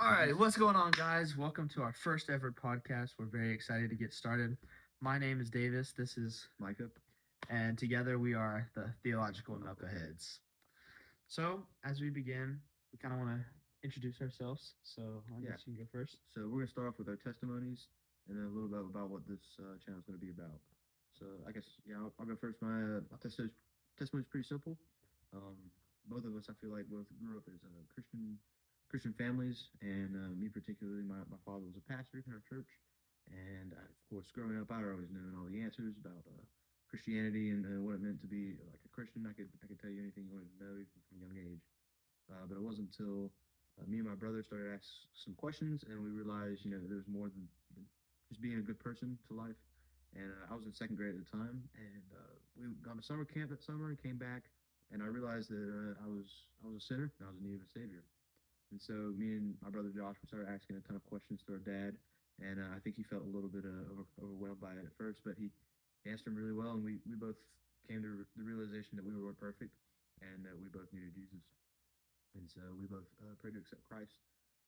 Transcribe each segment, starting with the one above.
All right, what's going on, guys? Welcome to our first ever podcast. We're very excited to get started. My name is Davis. This is Micah. and together we are the Theological Knuckleheads. So, as we begin, we kind of want to introduce ourselves. So, I Yeah. guess you can go first. So we're gonna start off with our testimonies and then a little bit about what this channel is gonna be about. So I guess I'll go first. My testimony is pretty simple. Um, both of us, I feel like, both grew up as Christian families, and me particularly, my father was a pastor in our church, and of course, growing up, I always known all the answers about Christianity and what it meant to be like a Christian. I could tell you anything you wanted to know even from a young age. But it wasn't until me and my brother started asking some questions, and we realized, there was more than just being a good person to life. And I was in second grade at the time, and we gone to summer camp that summer and came back, and I realized that I was a sinner and I was in need of a savior. And so me and my brother Josh, we started asking a ton of questions to our dad, and I think he felt a little bit overwhelmed by it at first, but he answered them really well, and we both came to the realization that we were perfect and that we both needed Jesus. And so we both prayed to accept Christ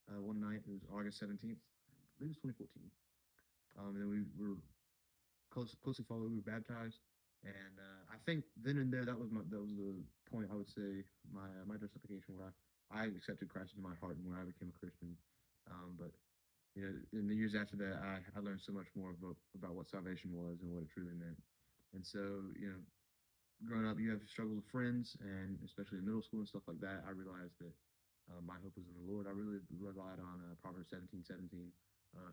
one night. It was August 17th. I believe it was 2014. And then we were closely followed. We were baptized, and I think then and there that was the point, I would say, my justification where I accepted Christ into my heart and where I became a Christian. But in the years after that, I learned so much more about what salvation was and what it truly meant. And so growing up, you have struggles with friends, and especially in middle school and stuff like that. I realized that my hope was in the Lord. I really relied on Proverbs 17:17.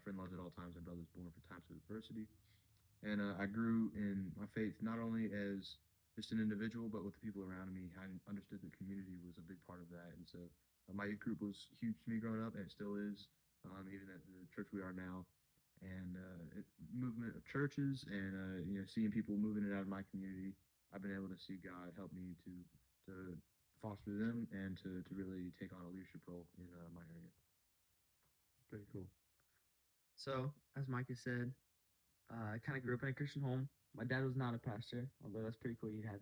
Friend loves at all times, and brothers born for times of adversity. And I grew in my faith not only as just an individual, but with the people around me. I understood that community was a big part of that, and so my youth group was huge to me growing up, and it still is, even at the church we are now. And movement of churches, and seeing people moving in and out of my community, I've been able to see God help me to foster them and to really take on a leadership role in my area. Pretty cool. So, as Micah said, I kind of grew up in a Christian home. My dad was not a pastor, although that's pretty cool. You had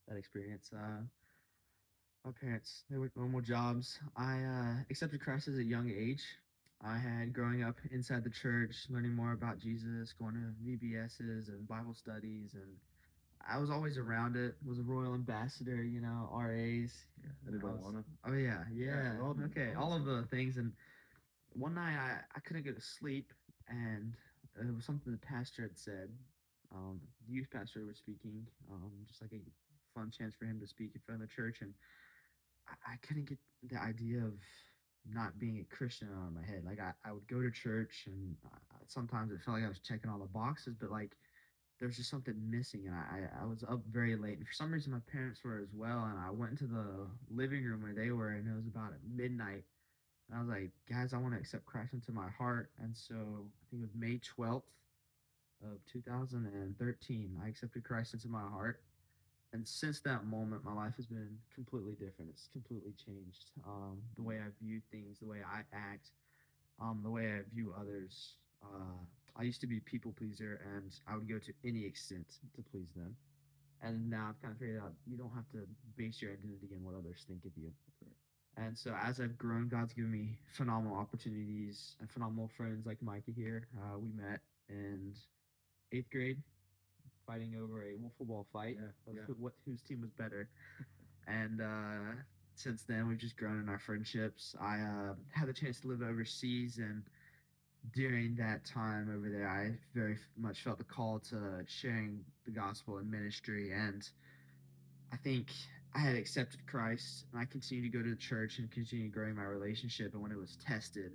that experience. My parents, they worked normal jobs. I accepted Christ at a young age. I had growing up inside the church, learning more about Jesus, going to VBSs and Bible studies, and I was always around it. Was a royal ambassador, RAs. Yeah, I did all honor. Oh yeah. Okay, all of stuff. the things. And one night I couldn't go to sleep, and it was something the pastor had said. The youth pastor was speaking, just like a fun chance for him to speak in front of the church, and I couldn't get the idea of not being a Christian out of my head. Like I would go to church, and sometimes it felt like I was checking all the boxes, but like there was just something missing, and I was up very late, and for some reason my parents were as well, and I went into the living room where they were, and it was about at midnight, and I was like, guys, I want to accept Christ into my heart, and so I think it was May 12th of 2013, I accepted Christ into my heart, and since that moment, my life has been completely different. It's completely changed. The way I view things, the way I act, the way I view others. I used to be a people pleaser, and I would go to any extent to please them. And now I've kind of figured out you don't have to base your identity on what others think of you. And so as I've grown, God's given me phenomenal opportunities and phenomenal friends like Micah here. We met in eighth grade, fighting over a football fight of whose team was better. And since then, we've just grown in our friendships. I had the chance to live overseas, and during that time over there, I very much felt the call to sharing the gospel and ministry. And I think I had accepted Christ, and I continued to go to the church and continue growing my relationship. And when it was tested,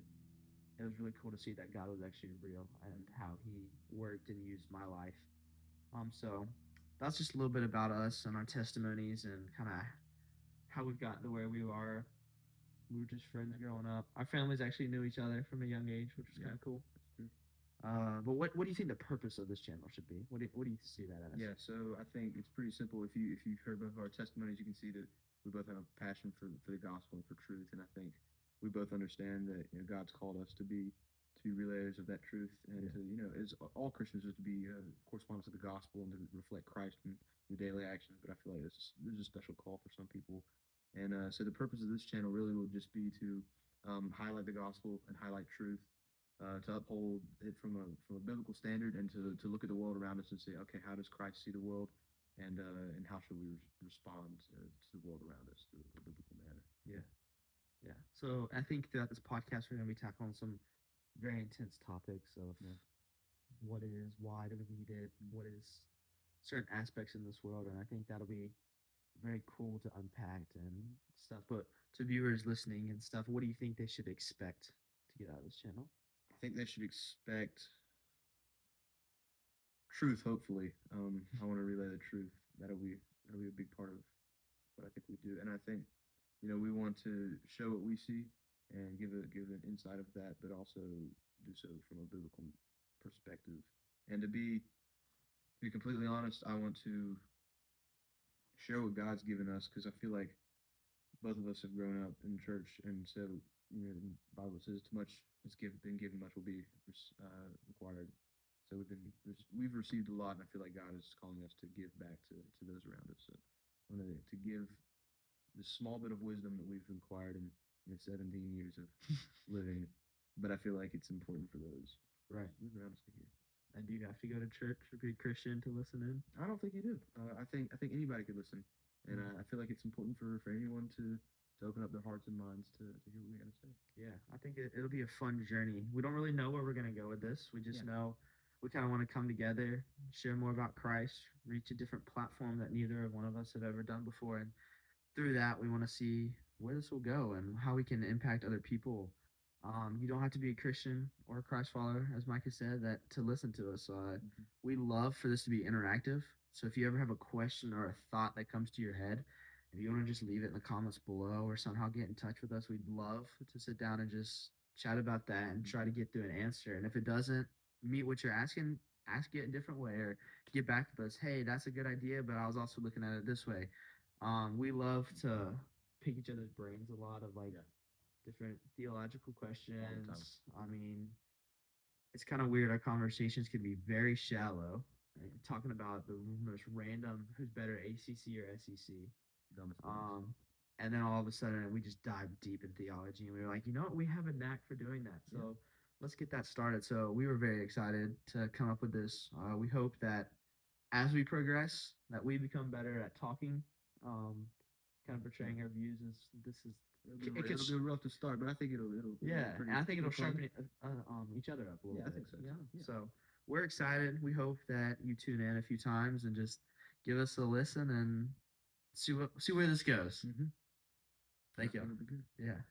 it was really cool to see that God was actually real and how He worked and used my life. So that's just a little bit about us and our testimonies and kind of how we've gotten to where we are. We were just friends growing up. Our families actually knew each other from a young age, which was kind of cool. But what do you think the purpose of this channel should be? What do you see that as? Yeah, so I think it's pretty simple. If you've heard both of our testimonies, you can see that we both have a passion for the gospel and for truth, and I think we both understand that God's called us to be relayers of that truth, and to as all Christians are to be correspondents of the gospel and to reflect Christ in your daily actions. But I feel like there's a special call for some people, and so the purpose of this channel really will just be to highlight the gospel and highlight truth, to uphold it from a biblical standard, and to look at the world around us and say, okay, how does Christ see the world, and how should we respond to the world around us through a biblical manner? Yeah. Yeah. So I think throughout this podcast, we're going to be tackling some very intense topics of Yeah. what is, why do we need it, what is certain aspects in this world, and I think that'll be very cool to unpack and stuff. But to viewers listening and stuff, what do you think they should expect to get out of this channel? I think they should expect truth. Hopefully, I want to relay the truth. That'll be a big part of what I think we do, and I think we want to show what we see and give an insight of that, but also do so from a biblical perspective. And to be completely honest, I want to share what God's given us, because I feel like both of us have grown up in church, and so the Bible says, "Too much has been given, much will be required." So we've received a lot, and I feel like God is calling us to give back to those around us. So I want to give the small bit of wisdom that we've acquired in 17 years of living, but I feel like it's important for Right. those around us to hear. And do you have to go to church or be a Christian to listen in? I don't think you do. I think anybody could listen, and I feel like it's important for anyone to open up their hearts and minds to hear what we got to say. Yeah, I think it'll be a fun journey. We don't really know where we're going to go with this. We just know we kind of want to come together, share more about Christ, reach a different platform that neither one of us have ever done before. And through that, we want to see where this will go and how we can impact other people. You don't have to be a Christian or a Christ follower, as Micah said, that to listen to us. We love for this to be interactive. So if you ever have a question or a thought that comes to your head, if you want to just leave it in the comments below or somehow get in touch with us, we'd love to sit down and just chat about that and try to get through an answer. And if it doesn't meet what you're asking, ask it a different way or get back with us. Hey, that's a good idea, but I was also looking at it this way. We love to pick each other's brains a lot of different theological questions. I mean, it's kind of weird. Our conversations can be very shallow, talking about the most random who's better, ACC or SEC. And then all of a sudden we just dive deep in theology, and we were like, you know what, we have a knack for doing that. So let's get that started. So we were very excited to come up with this. We hope that as we progress, that we become better at talking, kind of portraying our views. It'll be rough to start, but I think it'll and I think it'll sharpen each other up a little bit. I think so. Yeah. So we're excited. We hope that you tune in a few times and just give us a listen and see where this goes. Mm-hmm. Thank you. That'll be good. Yeah.